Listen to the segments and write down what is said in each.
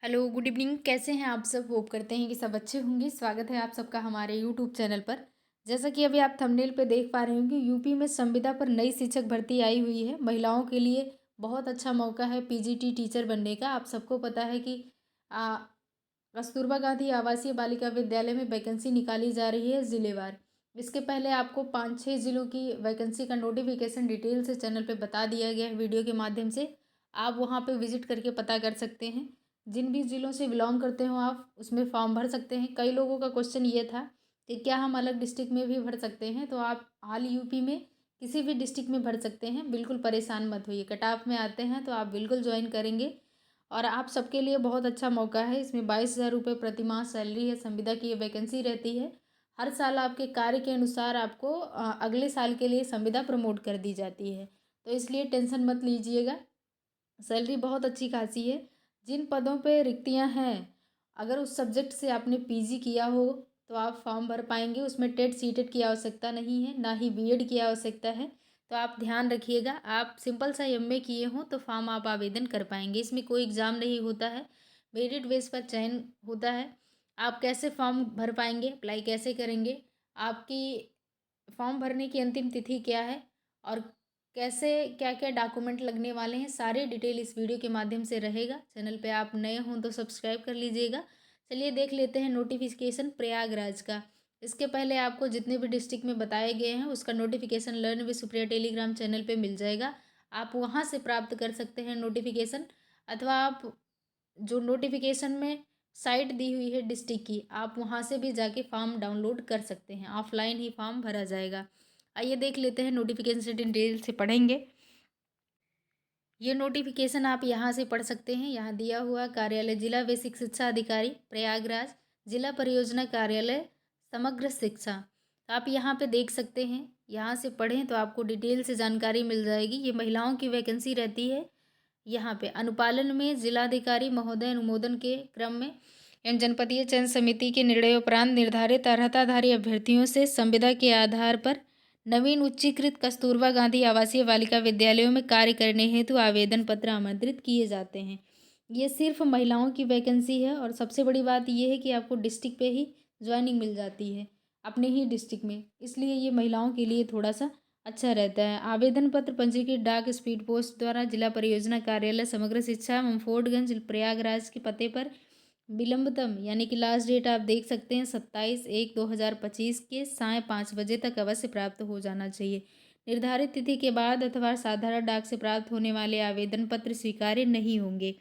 Hello, good evening. कैसे हैं आप सब? होप करते हैं कि सब अच्छे होंगे। स्वागत है आप सबका हमारे यूट्यूब चैनल पर। जैसा कि अभी आप थंबनेल पे देख पा रहे होंगे, यूपी में संविदा पर नई शिक्षक भर्ती आई हुई है। महिलाओं के लिए बहुत अच्छा मौका है पीजीटी टीचर बनने का। आप सबको पता है कि आ, कस्तूरबा गांधी आवासीय बालिका विद्यालय में वैकेंसी निकाली जा रही है ज़िलेवार। इसके पहले आपको 5-6 ज़िलों की वैकेंसी का नोटिफिकेशन डिटेल से चैनल पे बता दिया गया है वीडियो के माध्यम से। आप वहाँ पे विजिट करके पता कर सकते हैं। जिन भी ज़िलों से बिलोंग करते हो आप उसमें फॉर्म भर सकते हैं। कई लोगों का क्वेश्चन ये था कि क्या हम अलग डिस्ट्रिक्ट में भी भर सकते हैं, तो आप हाल यूपी में किसी भी डिस्ट्रिक्ट में भर सकते हैं। बिल्कुल परेशान मत होइए। कट ऑफ में आते हैं तो आप बिल्कुल ज्वाइन करेंगे और आप सबके लिए बहुत अच्छा मौका है। इसमें 22,000 रुपये प्रतिमाह सैलरी है। संविदा की ये वैकेंसी रहती है। हर साल आपके कार्य के अनुसार आपको अगले साल के लिए संविदा प्रमोट कर दी जाती है, तो इसलिए टेंशन मत लीजिएगा। सैलरी बहुत अच्छी खासी है। जिन पदों पे रिक्तियां हैं, अगर उस सब्जेक्ट से आपने पीजी किया हो तो आप फॉर्म भर पाएंगे। उसमें टेट सीटेट की आवश्यकता नहीं है, ना ही बीएड की आवश्यकता है। तो आप ध्यान रखिएगा। आप सिंपल सा एमए किए हों तो फॉर्म आप आवेदन कर पाएंगे। इसमें कोई एग्ज़ाम नहीं होता है, मेरिट बेस पर चयन होता है। आप कैसे फॉर्म भर पाएंगे, अप्लाई कैसे करेंगे, आपकी फॉर्म भरने की अंतिम तिथि क्या है और कैसे क्या क्या डॉक्यूमेंट लगने वाले हैं, सारे डिटेल इस वीडियो के माध्यम से रहेगा। चैनल पे आप नए हों तो सब्सक्राइब कर लीजिएगा। चलिए देख लेते हैं नोटिफिकेशन प्रयागराज का। इसके पहले आपको जितने भी डिस्ट्रिक्ट में बताए गए हैं उसका notification learn with Supriya Telegram channel पे मिल जाएगा। आप वहाँ से प्राप्त कर सकते हैं नोटिफिकेशन, अथवा आप जो नोटिफिकेशन में साइट दी हुई है डिस्ट्रिक्ट की, आप वहाँ से भी जाके फॉर्म डाउनलोड कर सकते हैं। ऑफलाइन ही फॉर्म भरा जाएगा। आइए देख लेते हैं नोटिफिकेशन डिटेल से पढ़ेंगे। ये नोटिफिकेशन आप यहाँ से पढ़ सकते हैं। यहाँ दिया हुआ कार्यालय जिला बेसिक शिक्षा अधिकारी प्रयागराज, जिला परियोजना कार्यालय समग्र शिक्षा। तो आप यहाँ पे देख सकते हैं। यहाँ से पढ़ें तो आपको डिटेल से जानकारी मिल जाएगी। ये महिलाओं की वैकेंसी रहती है। यहाँ पे अनुपालन में जिलाधिकारी महोदय अनुमोदन के क्रम में एवं जनपदीय चयन समिति के निर्णयोपरांत निर्धारित अर्हताधारी अभ्यर्थियों से संविदा के आधार पर नवीन उच्चीकृत कस्तूरबा गांधी आवासीय बालिका विद्यालयों में कार्य करने हेतु आवेदन पत्र आमंत्रित किए जाते हैं। ये सिर्फ महिलाओं की वैकेंसी है और सबसे बड़ी बात यह है कि आपको डिस्ट्रिक्ट पे ही ज्वाइनिंग मिल जाती है, अपने ही डिस्ट्रिक्ट में। इसलिए ये महिलाओं के लिए थोड़ा सा अच्छा रहता है। आवेदन पत्र पंजीकृत डाक स्पीड पोस्ट द्वारा जिला परियोजना कार्यालय समग्र शिक्षा ममफोर्डगंज प्रयागराज के पते पर विलंबतम यानी कि लास्ट डेट आप देख सकते हैं 27/1/2025 के साय 5 बजे तक अवश्य प्राप्त हो जाना चाहिए। निर्धारित तिथि के बाद अथवा साधारण डाक से प्राप्त होने वाले आवेदन पत्र स्वीकार्य नहीं होंगे।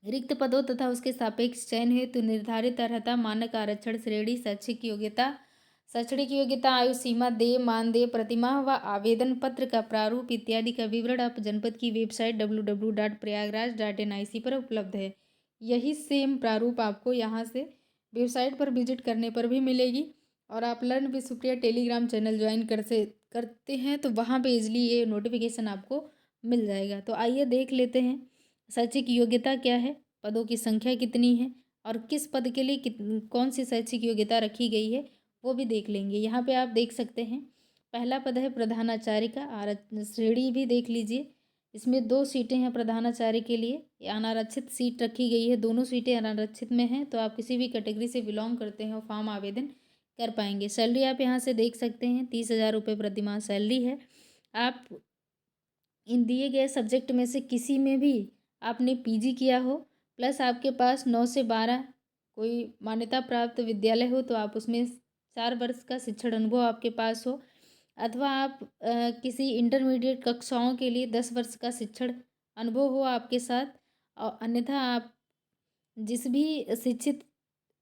रिक्त पदों तथा उसके सापेक्ष चयन हेतु निर्धारित अर्हता मानक आरक्षण श्रेणी शैक्षिक योग्यता आयु सीमा देय मानदेय प्रतिमाह व आवेदन पत्र का प्रारूप इत्यादि का विवरण आप जनपद की वेबसाइट www.prayagraj.nic पर उपलब्ध है। यही सेम प्रारूप आपको यहाँ से वेबसाइट पर विजिट करने पर भी मिलेगी। और आप learn with Supriya Telegram channel join करते हैं तो वहाँ पे इजली ये नोटिफिकेशन आपको मिल जाएगा। तो आइए देख लेते हैं शैक्षिक योग्यता क्या है, पदों की संख्या कितनी है और किस पद के लिए कौन सी शैक्षिक योग्यता रखी गई है वो भी देख लेंगे। यहाँ पे आप देख सकते हैं पहला पद है प्रधानाचार्य का। श्रेणी भी देख लीजिए। इसमें 2 सीटें हैं प्रधानाचार्य के लिए। ये अनारक्षित सीट रखी गई है, दोनों सीटें अनारक्षित में हैं। तो आप किसी भी कैटेगरी से बिलोंग करते हैं फॉर्म आवेदन कर पाएंगे। सैलरी आप यहाँ से देख सकते हैं 30,000 रुपये प्रतिमाह सैलरी है। आप इन दिए गए सब्जेक्ट में से किसी में भी आपने पीजी किया हो, प्लस आपके पास 9 से 12 कोई मान्यता प्राप्त विद्यालय हो तो आप उसमें 4 वर्ष का शिक्षण अनुभव आपके पास हो, अथवा आप किसी इंटरमीडिएट कक्षाओं के लिए 10 वर्ष का शिक्षण अनुभव हो आपके साथ। और अन्यथा आप जिस भी शिक्षित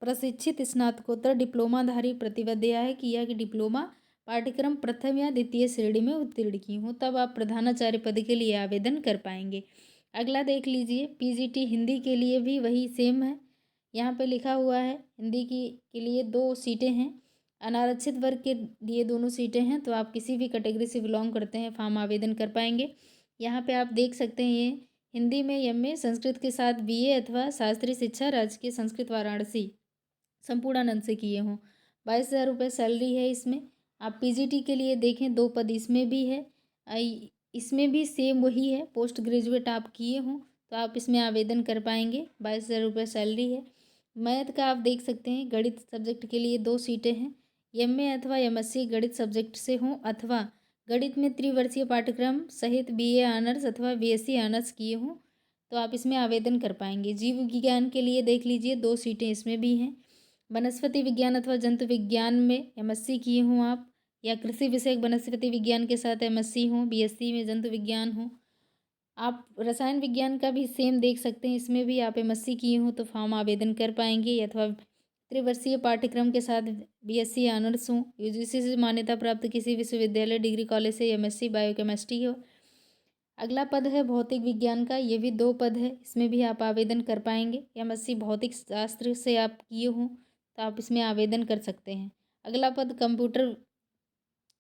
प्रशिक्षित स्नातकोत्तर डिप्लोमाधारी प्रतिविद्या है किया कि डिप्लोमा पाठ्यक्रम प्रथम या द्वितीय श्रेणी में उत्तीर्ण की हूँ, तब आप प्रधानाचार्य पद के लिए आवेदन कर पाएंगे। अगला देख लीजिए पीजीटी हिंदी के लिए भी वही सेम है। यहाँ पे लिखा हुआ है हिंदी की के लिए 2 सीटें हैं। अनारक्षित वर्ग के लिए दोनों सीटें हैं। तो आप किसी भी कैटेगरी से बिलोंग करते हैं फॉर्म आवेदन कर पाएंगे। यहाँ पे आप देख सकते हैं ये हिंदी में एमए, संस्कृत के साथ बीए अथवा शास्त्रीय शिक्षा राजकीय संस्कृत वाराणसी संपूर्णानंद से किए हों। 22,000 रुपये सैलरी है इसमें। आप पीजीटी के लिए देखें 2 पद इसमें भी है। इसमें भी सेम वही है, पोस्ट ग्रेजुएट आप किए हों तो आप इसमें आवेदन कर पाएंगे। 22,000 रुपये सैलरी है। मैथ का आप देख सकते हैं, गणित सब्जेक्ट के लिए 2 सीटें हैं। एमए अथवा एमएससी गणित सब्जेक्ट से हों अथवा गणित में त्रिवर्षीय पाठ्यक्रम सहित बीए ऑनर्स अथवा बीएससी ऑनर्स किए हों तो आप इसमें आवेदन कर पाएंगे। जीव विज्ञान के लिए देख लीजिए, 2 सीटें इसमें भी हैं। वनस्पति विज्ञान अथवा जंतु विज्ञान में एमएससी किए हों आप, या कृषि विषयक वनस्पति विज्ञान के साथ एमएससी हों, बीएससी में जंतु विज्ञान हो। आप रसायन विज्ञान का भी सेम देख सकते हैं, इसमें भी आप एमएससी किए हों तो फॉर्म आवेदन कर पाएंगे, अथवा त्रिवर्षीय पाठ्यक्रम के साथ बीएससी ऑनर्स हों, यूजीसी से मान्यता प्राप्त किसी विश्वविद्यालय डिग्री कॉलेज से एमएससी बायोकेमिस्ट्री हो। अगला पद है भौतिक विज्ञान का, ये भी 2 पद है, इसमें भी आप आवेदन कर पाएंगे। एमएससी भौतिक शास्त्र से आप किए हों तो आप इसमें आवेदन कर सकते हैं। अगला पद कंप्यूटर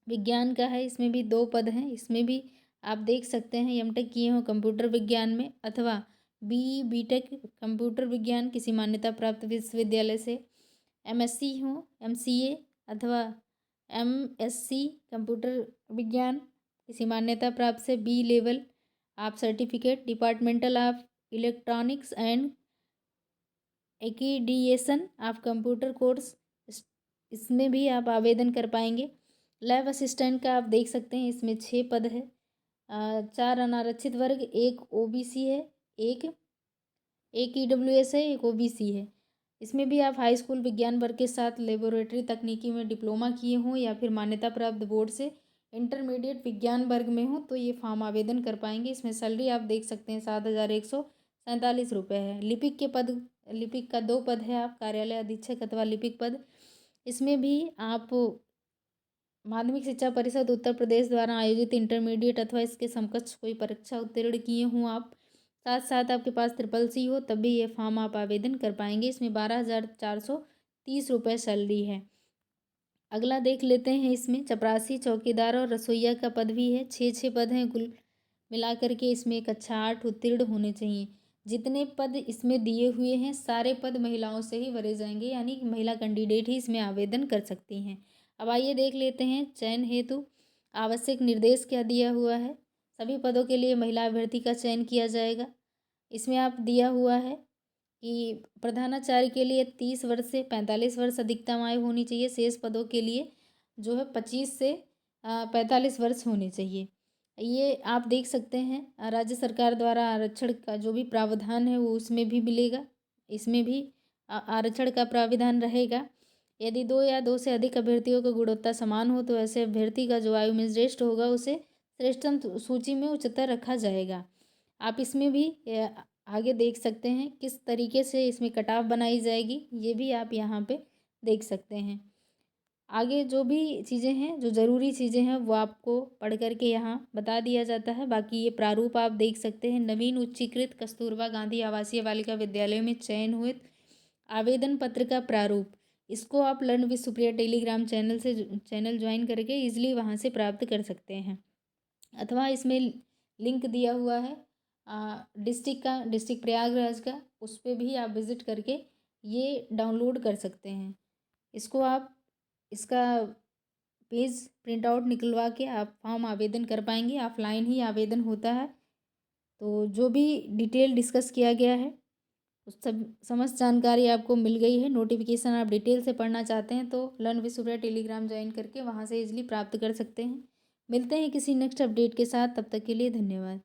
विज्ञान का है, इसमें भी 2 पद हैं, इसमें भी आप देख सकते हैं एमटेक किए हों कंप्यूटर विज्ञान में अथवा बीटेक कंप्यूटर विज्ञान किसी मान्यता प्राप्त विश्वविद्यालय से, एमएससी हो, एमसीए अथवा एमएससी कंप्यूटर विज्ञान किसी मान्यता प्राप्त से बी लेवल आप certificate departmental of electronics and accreditation of computer course, इसमें भी आप आवेदन कर पाएंगे। लैब असिस्टेंट का आप देख सकते हैं, इसमें 6 पद है। 4 अनारक्षित वर्ग, 1 ओबीसी है, एक ईडब्ल्यूएस है, 1 ओबीसी है। इसमें भी आप हाई स्कूल विज्ञान वर्ग के साथ लेबोरेटरी तकनीकी में डिप्लोमा किए हों या फिर मान्यता प्राप्त बोर्ड से इंटरमीडिएट विज्ञान वर्ग में हो तो ये फॉर्म आवेदन कर पाएंगे। इसमें सैलरी आप देख सकते हैं 7,147 रुपये है। लिपिक का 2 पद है, आप कार्यालय अधीक्षक अथवा लिपिक पद। इसमें भी आप माध्यमिक शिक्षा परिषद उत्तर प्रदेश द्वारा आयोजित इंटरमीडिएट अथवा इसके समकक्ष कोई परीक्षा उत्तीर्ण किए हों आप, साथ साथ आपके पास CCC हो, तब भी ये फॉर्म आप आवेदन कर पाएंगे। इसमें 12,430 रुपये सैलरी है। अगला देख लेते हैं, इसमें चपरासी, चौकीदार और रसोइया का पद भी है। 6 पद हैं कुल मिलाकर के। इसमें कक्षा 8 उत्तीर्ण होने चाहिए। जितने पद इसमें दिए हुए हैं सारे पद महिलाओं से ही भरे जाएंगे, यानी कि महिला कैंडिडेट ही इसमें आवेदन कर सकती हैं। अब आइए देख लेते हैं चयन हेतु आवश्यक निर्देश क्या दिया हुआ है। सभी पदों के लिए महिला अभ्यर्थी का चयन किया जाएगा। इसमें आप दिया हुआ है कि प्रधानाचार्य के लिए 30 वर्ष से 45 वर्ष अधिकतम आयु होनी चाहिए। शेष पदों के लिए जो है 25 से 45 वर्ष होने चाहिए। ये आप देख सकते हैं राज्य सरकार द्वारा आरक्षण का जो भी प्रावधान है वो उसमें भी मिलेगा। इसमें भी आरक्षण का प्रावधान रहेगा। यदि 2 या 2 से अधिक अभ्यर्थियों का गुणवत्ता समान हो तो ऐसे अभ्यर्थी का जो आयु में श्रेष्ठ होगा उसे श्रेष्ठतम सूची में उच्चतर रखा जाएगा। आप इसमें भी आगे देख सकते हैं किस तरीके से इसमें कट ऑफ बनाई जाएगी, ये भी आप यहाँ पे देख सकते हैं। आगे जो भी चीज़ें हैं, जो ज़रूरी चीज़ें हैं वो आपको पढ़ करके यहाँ बता दिया जाता है। बाकी ये प्रारूप आप देख सकते हैं। नवीन उच्चीकृत कस्तूरबा गांधी आवासीय बालिका विद्यालय में चयन हुए आवेदन पत्र का प्रारूप, इसको आप learn with Supriya Telegram channel join करके ईजिली वहाँ से प्राप्त कर सकते हैं। अथवा इसमें लिंक दिया हुआ है डिस्ट्रिक्ट प्रयागराज का, उस पर भी आप विज़िट करके ये डाउनलोड कर सकते हैं। इसको आप इसका पेज प्रिंट आउट निकलवा के आप फॉर्म आवेदन कर पाएंगे। ऑफलाइन ही आवेदन होता है। तो जो भी डिटेल डिस्कस किया गया है उस सब समस्त जानकारी आपको मिल गई है। नोटिफिकेशन आप डिटेल से पढ़ना चाहते हैं तो learn with Supriya Telegram join करके वहाँ से इजीली प्राप्त कर सकते हैं। मिलते हैं किसी नेक्स्ट अपडेट के साथ, तब तक के लिए धन्यवाद।